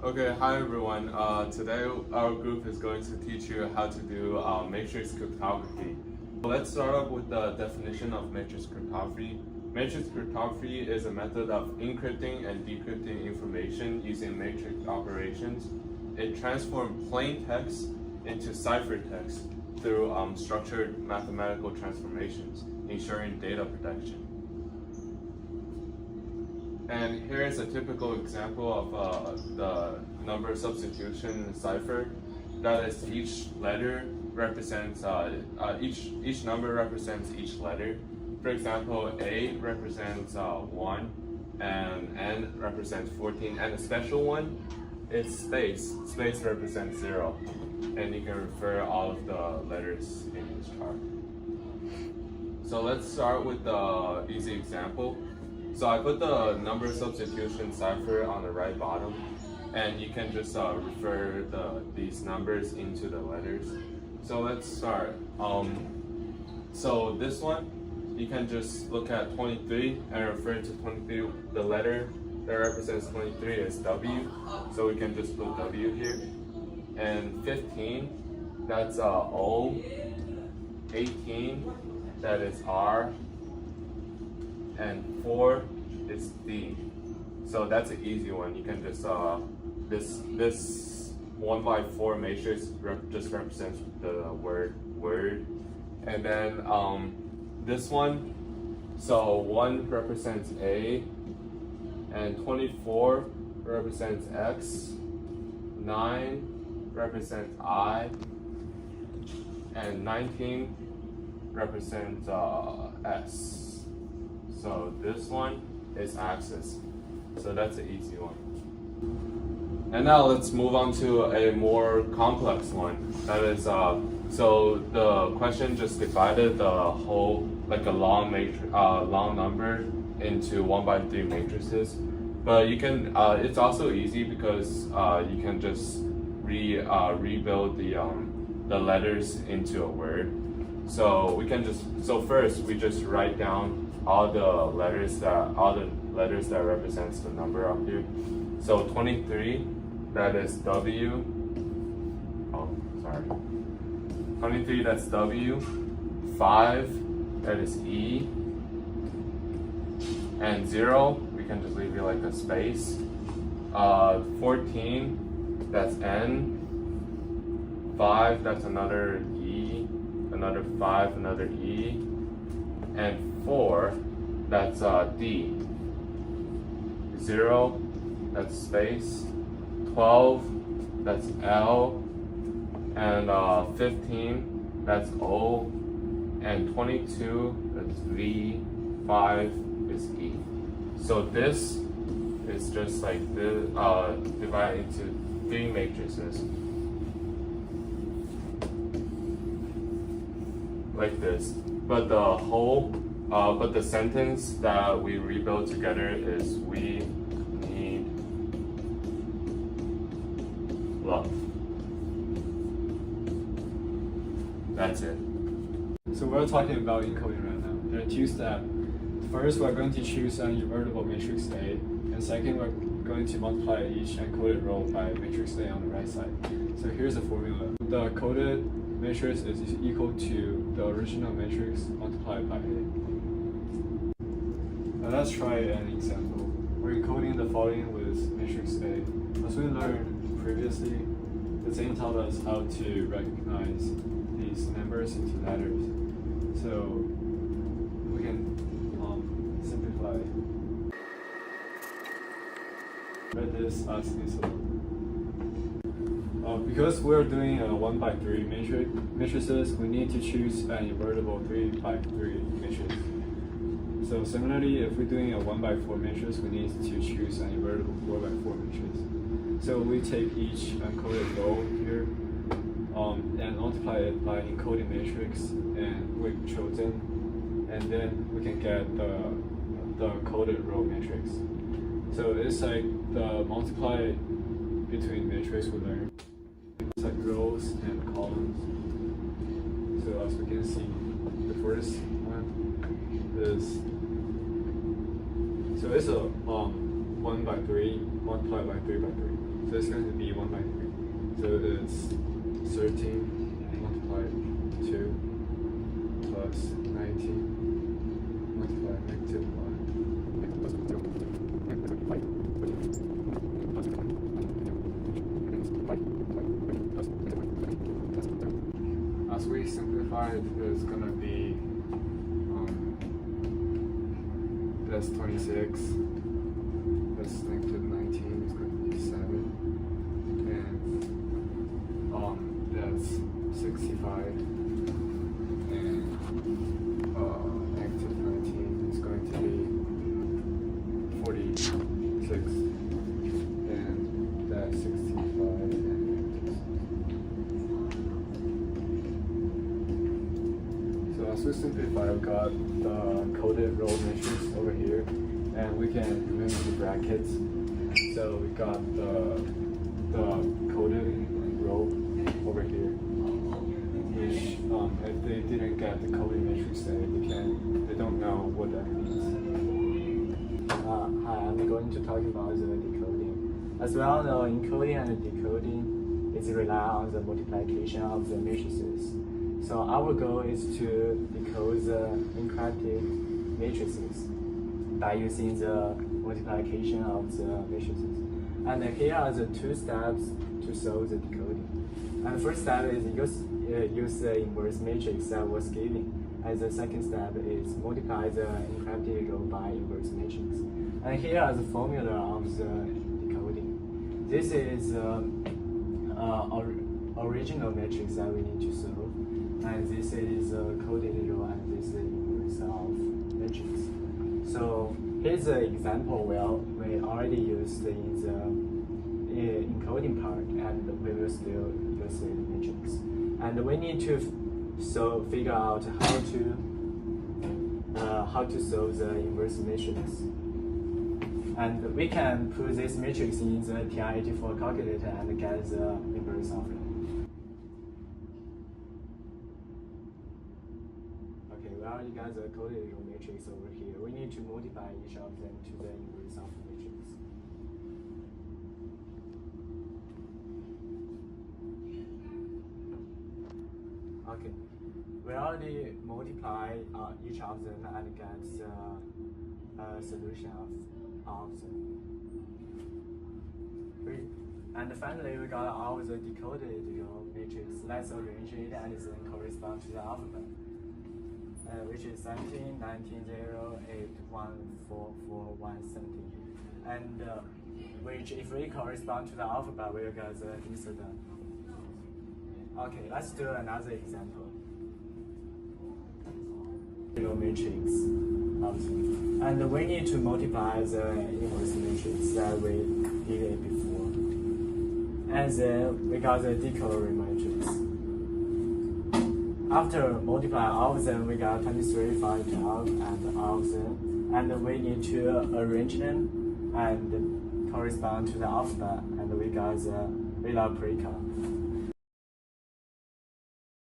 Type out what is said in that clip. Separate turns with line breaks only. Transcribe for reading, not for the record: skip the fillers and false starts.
Okay, hi everyone. Today our group is going to teach you how to do matrix cryptography. Let's start off with the definition of matrix cryptography. Matrix cryptography is a method of encrypting and decrypting information using matrix operations. It transforms plain text into ciphertext through structured mathematical transformations, ensuring data protection. And here is a typical example of the number substitution cipher. That is, each letter represents each number represents each letter. For example, A represents 1, and N represents 14, and a special one is space. Space represents 0, and you can refer all of the letters in this chart. So let's start with the easy example. So I put the number substitution cipher on the right bottom, and you can just refer these numbers into the letters. So let's start. So this one, you can just look at 23 and refer to 23. The letter that represents 23 is W, so we can just put W here. And 15, that's O. 18, that is R. And 4 is D. So that's an easy one. You can just this 1x4 matrix just represents the word, and then this one. So 1 represents A, and 24 represents X, 9 represents I, and 19 represents S. So this one is axis. So that's an easy one. And now let's move on to a more complex one. That is, so the question just divided the whole, like a long number into 1x3 matrices. But you can, it's also easy because you can just rebuild the letters into a word. So we can so first we just write down all the letters that represents the number up here. So 23, that is W. Oh, sorry. 23, that's W. 5, that is E. And 0, we can just leave it like a space. 14, that's N. 5, that's another E. Another 5, another E. And 4, that's D. 0, that's space. 12, that's L. And 15, that's O. And 22, that's V. 5 is E. So this is just like this, divided into 3 matrices. Like this. But the sentence that we rebuild together is we need love. That's it.
So we're talking about encoding right now. There are 2 steps. First, we're going to choose an invertible matrix A, and second, we're going to multiply each encoded row by matrix A on the right side. So here's the formula. The coded matrix is equal to the original matrix multiplied by A. Now let's try an example. We're encoding the following with matrix A. As we learned previously, the thing taught us how to recognize these numbers into letters. So we can simplify. Write this as this one. Because we're doing a 1x3 matrices, we need to choose an invertible 3x3 matrix. So similarly, if we're doing a 1x4 matrix, we need to choose an invertible 4x4 matrix. So we take each encoded row here and multiply it by encoding matrix and we've chosen, and then we can get the coded row matrix. So it's like the multiply between matrix we learned. It's like rows and columns. So as we can see, the first one is, so it's a 1 by 3 multiplied by 3 by 3. So it's going to be 1 by 3. So it's 13 multiplied 2 plus 19 multiplied negative 1. As we simplify it, it's going to be that's 26, that's negative 19 is going to be 7, and that's 65, and negative 19 is going to be 46, and that's 65, and so as we simplify, we got the coded row matrix over here, and we can remove the brackets. So we got the coded row over here, which if they didn't get the coded matrix, they don't know what that means.
Hi, I'm going to talk about the decoding. As we all know, encoding and decoding is rely on the multiplication of the matrices. So our goal is to decode the encrypted matrices by using the multiplication of the matrices. And here are the two steps to solve the decoding. And the first step is use the inverse matrix that was given. And the second step is multiply the encrypted row by inverse matrix. And here are the formula of the decoding. This is original matrix that we need to solve. And this is a coded row, and this is the inverse of matrix. So here's an example we already used in the encoding part, and we will still use the matrix. And we need to figure out how to solve the inverse matrix. And we can put this matrix in the TI-84 calculator and get the inverse of it. Okay, we already got the coded row matrix over here. We need to multiply each of them to the inverse of the matrix. Okay, we already multiply each of them and get the solution of them. And finally, we got all the decoded row matrix. Let's arrange it and then correspond to the alphabet. Which is 17, 19, 0, 8, 1, 4, 4, 1, 17. And which, if we correspond to the alphabet, we'll get the incident. Okay, let's do another example. Matrix. And we need to multiply the inverse matrix that we did it before. And then we got the decoded matrix. After multiply all of them, we got 23, 5, 12, and all of them. And we need to arrange them and correspond to the alphabet, and we got the Villa Prica.